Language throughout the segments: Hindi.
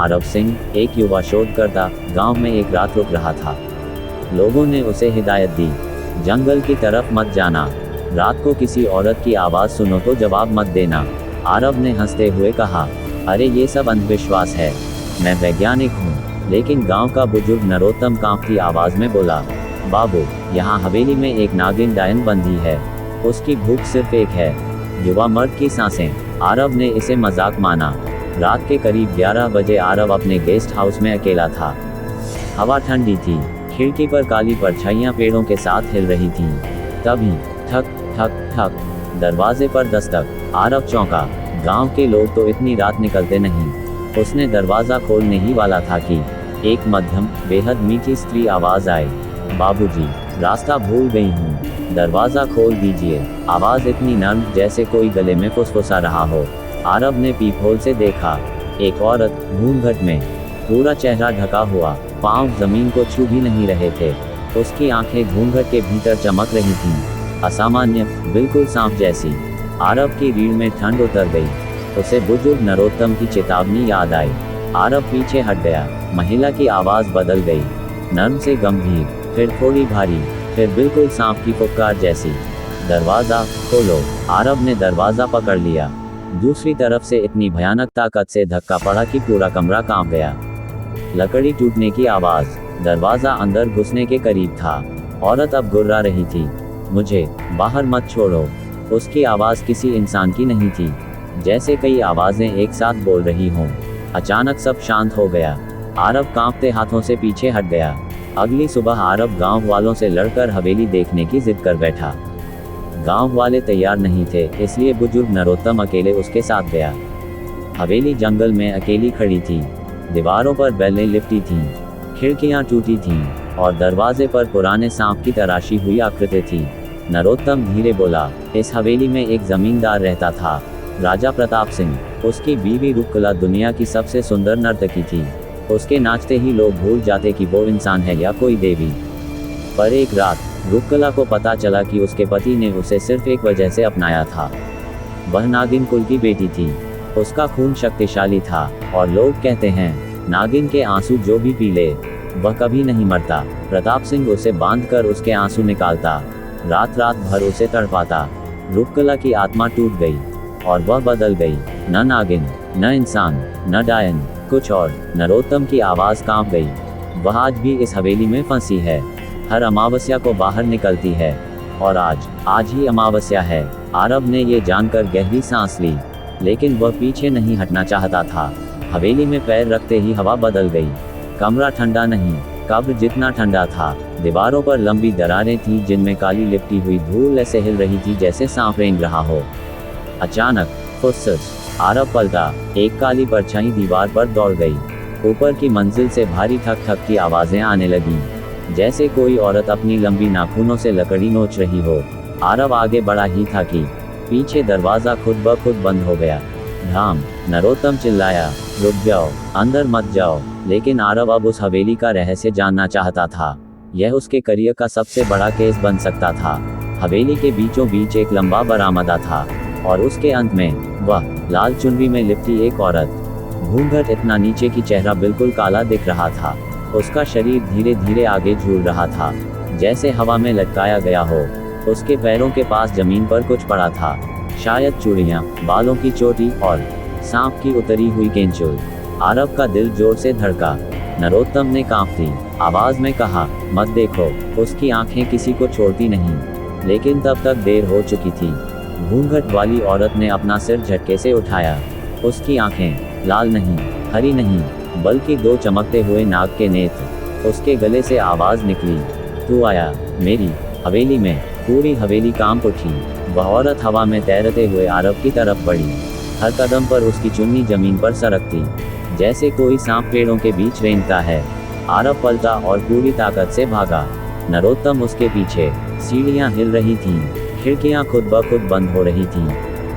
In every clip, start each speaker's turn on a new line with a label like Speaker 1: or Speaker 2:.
Speaker 1: आरव सिंह, एक युवा शोधकर्ता, गांव में एक रात रुक रहा था। लोगों ने उसे हिदायत दी, जंगल की तरफ मत जाना, रात को किसी औरत की आवाज़ सुनो तो जवाब मत देना। आरव ने हंसते हुए कहा, अरे ये सब अंधविश्वास है, मैं वैज्ञानिक हूँ। लेकिन गांव का बुजुर्ग नरोत्तम कांपती आवाज़ में बोला, बाबू, यहाँ हवेली में एक नागिन डायन बंधी है, उसकी भूख सिर्फ एक है। युवा मर्द की सांसें। आरव ने इसे मजाक माना। रात के करीब 11 बजे आरव अपने गेस्ट हाउस में अकेला था। हवा ठंडी थी, खिड़की पर काली परछाइयां पेड़ों के साथ हिल रही थीं। तभी ठक ठक ठक, दरवाजे पर दस्तक। आरव चौंका, गांव के लोग तो इतनी रात निकलते नहीं। उसने दरवाजा खोलने ही वाला था कि एक मध्यम, बेहद मीठी स्त्री आवाज आई, बाबूजी, रास्ता भूल गई हूँ, दरवाजा खोल दीजिए। आवाज इतनी नर्म जैसे कोई गले में फुसफुसा रहा हो। आरव ने पीपहोल से देखा, एक औरत, घूंघट में, पूरा चेहरा ढका हुआ, पांव जमीन को छू भी नहीं रहे थे। उसकी आंखें घूंघट के भीतर चमक रही थीं, असामान्य, बिल्कुल सांप जैसी। आरव की रीढ़ में ठंड उतर गई। उसे बुजुर्ग नरोत्तम की चेतावनी याद आई। आरव पीछे हट गया। महिला की आवाज बदल गई, नर्म से गंभीर, फिर थोड़ी भारी, फिर बिल्कुल सांप की फुफकार जैसी। दरवाजा खोलो। आरव ने दरवाजा पकड़ लिया। दूसरी तरफ से इतनी भयानक ताकत से धक्का पड़ा कि पूरा कमरा कांप गया। लकड़ी टूटने की आवाज। दरवाजा अंदर घुसने के करीब था। औरत अब गुर्रा रही थी, मुझे बाहर मत छोड़ो। उसकी आवाज किसी इंसान की नहीं थी, जैसे कई आवाजें एक साथ बोल रही हों। अचानक सब शांत हो गया। आरव कांपते हाथों से पीछे हट गया। अगली सुबह आरव गांव वालों से लड़कर हवेली देखने की जिद कर बैठा। गांव वाले तैयार नहीं थे, इसलिए बुजुर्ग नरोत्तम अकेले उसके साथ गया। हवेली जंगल में अकेली खड़ी थी। दीवारों पर बेलें लिपटी थीं, खिड़कियां टूटी थीं और दरवाजे पर पुराने सांप की तराशी हुई आकृति थी। नरोत्तम धीरे बोला, इस हवेली में एक जमींदार रहता था, राजा प्रताप सिंह। उसकी बीवी रुक्कला दुनिया की सबसे सुंदर नर्तकी थी। उसके नाचते ही लोग भूल जाते कि वो इंसान है या कोई देवी। पर एक रात रुक्कला को पता चला कि उसके पति ने उसे सिर्फ एक वजह से अपनाया था। वह नागिन कुल की बेटी थी। उसका खून शक्तिशाली था और लोग कहते हैं, नागिन के आंसू जो भी पी ले, वह कभी नहीं मरता। प्रताप सिंह उसे बांधकर उसके आंसू निकालता, रात रात भर उसे तड़पाता। रुक्कला की आत्मा टूट गई और वह बदल गई, न नागिन, न इंसान, न डायन, कुछ और। नरोत्तम की आवाज कांप गई। वह आज भी इस हवेली में फंसी है, हर अमावस्या को बाहर निकलती है, और आज ही अमावस्या है। आरव ने ये जानकर गहरी सांस ली, लेकिन वह पीछे नहीं हटना चाहता था। हवेली में पैर रखते ही हवा बदल गई। कमरा ठंडा नहीं, कब्र जितना ठंडा था। दीवारों पर लंबी दरारें थीं जिनमें काली लिपटी हुई धूल ऐसे हिल रही थी जैसे सांप रेंग रहा हो। अचानक फुस्स, आरव पलटा। एक काली परछाई दीवार पर दौड़ गई। ऊपर की मंजिल से भारी ठक ठक की आवाजें आने लगीं, जैसे कोई औरत अपनी लंबी नाखूनों से लकड़ी नोच रही हो। आरव आगे बढ़ा ही था कि पीछे दरवाजा खुद ब खुद बंद हो गया। धाम। नरोत्तम चिल्लाया, रुक जाओ, अंदर मत जाओ। लेकिन आरव अब उस हवेली का रहस्य जानना चाहता था। यह उसके करियर का सबसे बड़ा केस बन सकता था। हवेली के बीचों बीच एक लंबा बरामदा था और उसके अंत में वह लाल चुनरी में लिपटी एक औरत। घूंघट इतना नीचे कि चेहरा बिल्कुल काला दिख रहा था। उसका शरीर धीरे धीरे आगे झूल रहा था, जैसे हवा में लटकाया गया हो। उसके पैरों के पास जमीन पर कुछ पड़ा था, शायद चूड़ियां, बालों की चोटी और सांप की उतरी हुई केंचुल। आरव का दिल जोर से धड़का। नरोत्तम ने कांपती आवाज में कहा, मत देखो। उसकी आंखें किसी को छोड़ती नहीं, लेकिन तब तक देर हो चुकी थी। घूंघट वाली औरत ने अपना सिर झटके से उठाया। उसकी आंखें लाल नहीं, हरी नहीं, बल्कि दो चमकते हुए नाग के नेत्र। उसके गले से आवाज निकली, तू आया मेरी हवेली में। पूरी हवेली कांप उठी। वह औरत हवा में तैरते हुए आरव की तरफ बढ़ी। हर कदम पर उसकी चुन्नी जमीन पर सरकती, जैसे कोई सांप पेड़ों के बीच रेंगता है। आरव पलटा और पूरी ताकत से भागा। नरोत्तम उसके पीछे। सीढ़ियां हिल रही थीं, खिड़कियां खुद ब खुद बंद हो रही थीं।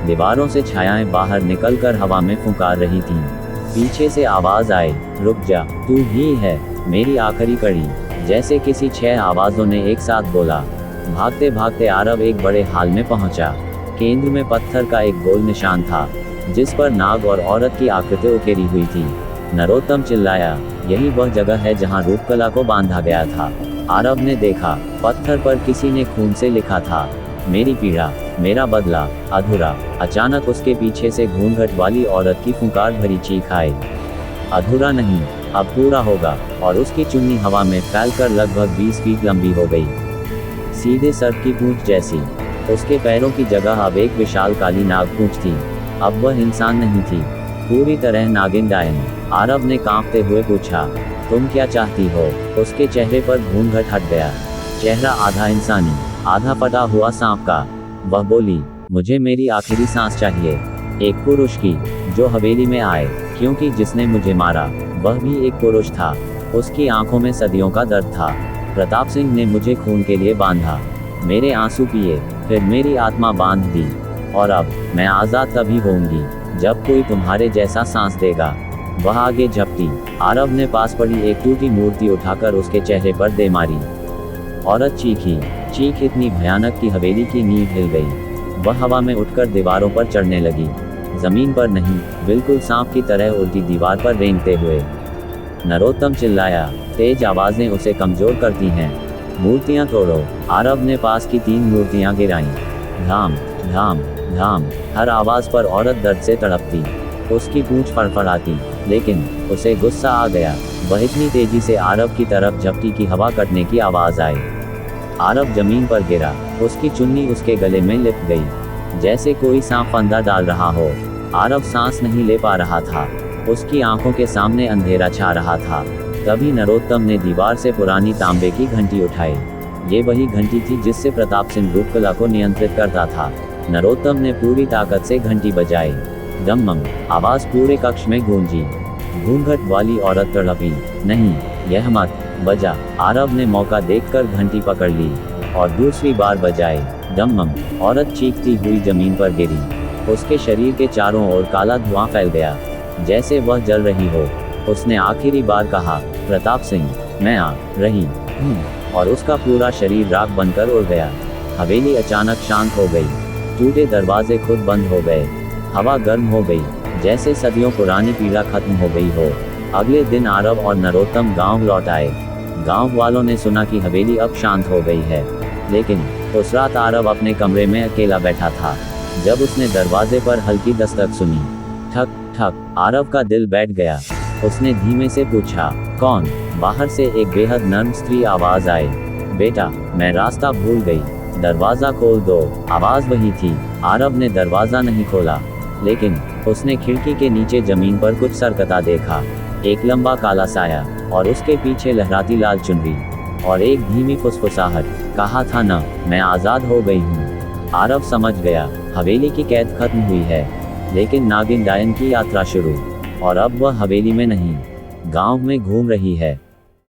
Speaker 1: दीवारों से छायाएं बाहर निकलकर हवा में फुंकार रही थीं। पीछे से आवाज आई, रुक जा, तू ही है मेरी आखिरी कड़ी। जैसे किसी 6 आवाजों ने एक साथ बोला। भागते भागते आरव एक बड़े हाल में पहुंचा। केंद्र में पत्थर का एक गोल निशान था, जिस पर नाग और औरत की आकृति उकेरी हुई थी। नरोत्तम चिल्लाया, यही वह जगह है जहां रूपकला को बांधा गया था। आरव ने देखा, पत्थर पर किसी ने खून से लिखा था, मेरी पीड़ा, मेरा बदला, अधूरा। अचानक उसके पीछे से घूंघट वाली औरत की फुंकार भरी चीख आई, अधूरा नहीं, अब पूरा होगा। और उसकी चुन्नी हवा में फैलकर लगभग 20 फीट लंबी हो गई, सीधे सर्प की पूंछ जैसी। उसके पैरों की जगह अब एक विशाल काली नाग पूंछ थी। अब वह इंसान नहीं थी, पूरी तरह नागिन डायन। आरव ने कांपते हुए पूछा, तुम क्या चाहती हो? उसके चेहरे पर घूंघट हट गया, चेहरा आधा इंसानी, आधा फटा हुआ सांप का। वह बोली, मुझे मेरी आखिरी सांस चाहिए, एक पुरुष की, जो हवेली में आए, क्योंकि जिसने मुझे मारा वह भी एक पुरुष था। उसकी आंखों में सदियों का दर्द था। प्रताप सिंह ने मुझे खून के लिए बांधा, मेरे आंसू पिए, फिर मेरी आत्मा बांध दी, और अब मैं आज़ाद तभी होऊंगी जब कोई तुम्हारे जैसा सांस देगा। वह आगे झपटी। आरव ने पास पड़ी एक टूटी मूर्ति उठाकर उसके चेहरे पर दे मारी। औरत चीखी, चीख इतनी भयानक कि हवेली की नींव हिल गई। वह हवा में उठकर दीवारों पर चढ़ने लगी, जमीन पर नहीं, बिल्कुल सांप की तरह उल्टी दीवार पर रेंगते हुए। नरोत्तम चिल्लाया, तेज आवाजें उसे कमजोर करती हैं, मूर्तियां तोड़ो। आरव ने पास की 3 मूर्तियां गिराईं, धाम धाम धाम। हर आवाज पर औरत दर्द से तड़पती, उसकी पूंछ फड़फड़ाती, लेकिन उसे गुस्सा आ गया। वह इतनी तेजी से आरव की तरफ झपटी कि हवा कटने की आवाज आई। आरव जमीन पर गिरा, उसकी चुन्नी उसके गले में लिप गई, जैसे कोई सांप फंदा डाल रहा हो। आरव सांस नहीं ले पा रहा था, उसकी आंखों के सामने अंधेरा छा रहा था। तभी नरोत्तम ने दीवार से पुरानी तांबे की घंटी उठाई। ये वही घंटी थी जिससे प्रताप सिंह रूपकला को नियंत्रित करता था। नरोत्तम ने पूरी ताकत से घंटी बजाई। डम, आवाज पूरे कक्ष में गूंजी। घूंघट वाली औरत तड़पी, नहीं, यह मत बजा। आरव ने मौका देखकर घंटी पकड़ ली और दूसरी बार बजाई। डम, औरत चीखती हुई जमीन पर गिरी। उसके शरीर के चारों ओर काला धुआं फैल गया, जैसे वह जल रही हो। उसने आखिरी बार कहा, प्रताप सिंह, मैं आ रही हूँ, और उसका पूरा शरीर राख बनकर उड़ गया। हवेली अचानक शांत हो गई, टूटे दरवाजे खुद बंद हो गए, हवा गर्म हो गई, जैसे सदियों पुरानी पीड़ा खत्म हो गई हो। अगले दिन आरव और नरोत्तम गांव लौट आए। गांव वालों ने सुना कि हवेली अब शांत हो गई है, लेकिन उस रात आरव अपने कमरे में अकेला बैठा था। जब उसने दरवाजे पर हल्की दस्तक सुनी, ठक ठक, आरव का दिल बैठ गया। उसने धीमे से पूछा, कौन? बाहर से एक बेहद नर्म स्त्री आवाज आई, बेटा, मैं रास्ता भूल गई, दरवाजा खोल दो। आवाज वही थी। आरव ने दरवाजा नहीं खोला, लेकिन उसने खिड़की के नीचे जमीन पर कुछ सरकता देखा, एक लंबा काला साया, और उसके पीछे लहराती लाल चुनरी, और एक धीमी फुसफुसाहट, कहा था ना, मैं आजाद हो गई हूँ। आरव समझ गया, हवेली की कैद खत्म हुई है, लेकिन नागिन डायन की यात्रा शुरू। और अब वह हवेली में नहीं, गांव में घूम रही है।